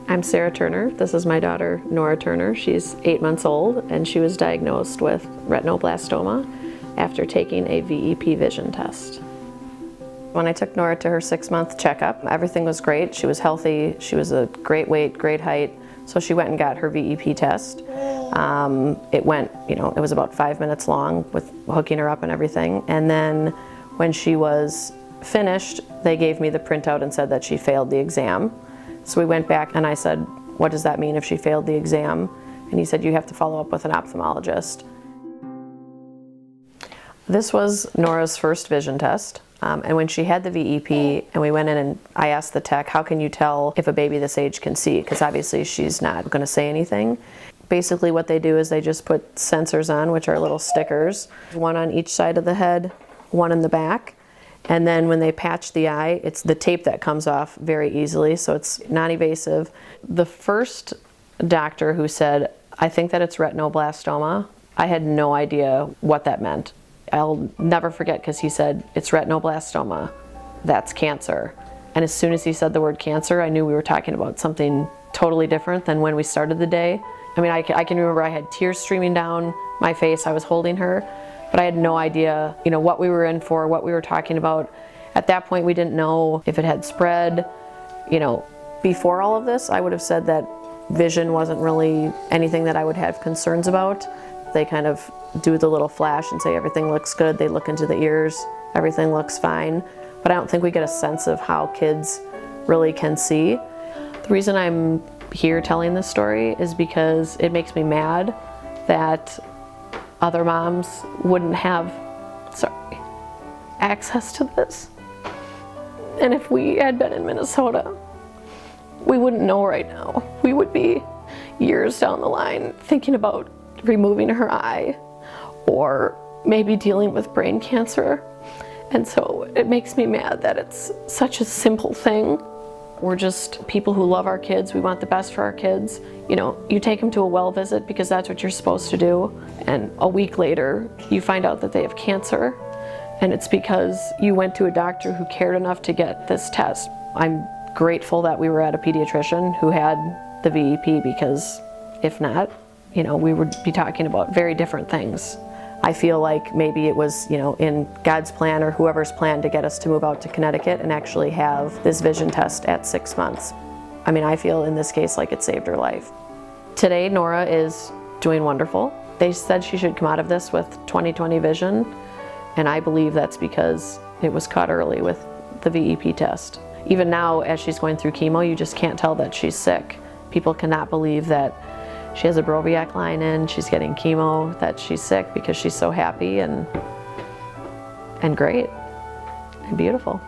I'm Sarah Turner. This is my daughter, Nora Turner. She's 8 months old, and she was diagnosed with retinoblastoma after taking a VEP vision test. When I took Nora to her 6-month checkup, everything was great. She was healthy. She was a great weight, great height. So she went and got her VEP test. It went, it was about 5 minutes long with hooking her up and everything. And then when she was finished, they gave me the printout and said that she failed the exam. So we went back and I said, what does that mean if she failed the exam? And he said, you have to follow up with an ophthalmologist. This was Nora's first vision test. And when she had the VEP and we went in and I asked the tech, how can you tell if a baby this age can see? Because obviously she's not going to say anything. Basically what they do is they just put sensors on, which are little stickers, one on each side of the head, one in the back. And then when they patch the eye, it's the tape that comes off very easily, so it's non-evasive. The first doctor who said, I think that it's retinoblastoma, I had no idea what that meant. I'll never forget because he said, it's retinoblastoma, that's cancer. And as soon as he said the word cancer, I knew we were talking about something totally different than when we started the day. I mean, I can remember I had tears streaming down my face, I was holding her, but I had no idea, what we were in for, what we were talking about. At that point, we didn't know if it had spread. Before all of this, I would have said that vision wasn't really anything that I would have concerns about. They kind of do the little flash and say everything looks good. They look into the ears, everything looks fine. But I don't think we get a sense of how kids really can see. The reason I'm here telling this story is because it makes me mad that other moms wouldn't have, access to this. And if we had been in Minnesota, we wouldn't know right now. We would be years down the line thinking about removing her eye or maybe dealing with brain cancer. And so it makes me mad that it's such a simple thing. We're just people who love our kids. We want the best for our kids. You take them to a well visit because that's what you're supposed to do. And a week later, you find out that they have cancer. And it's because you went to a doctor who cared enough to get this test. I'm grateful that we were at a pediatrician who had the VEP, because if not, we would be talking about very different things. I feel like maybe it was, in God's plan or whoever's plan to get us to move out to Connecticut and actually have this vision test at 6 months. I mean, I feel in this case like it saved her life. Today, Nora is doing wonderful. They said she should come out of this with 20/20 vision, and I believe that's because it was caught early with the VEP test. Even now, as she's going through chemo, you just can't tell that she's sick. People cannot believe that she has a Broviac line in, she's getting chemo, that she's sick, because she's so happy and great and beautiful.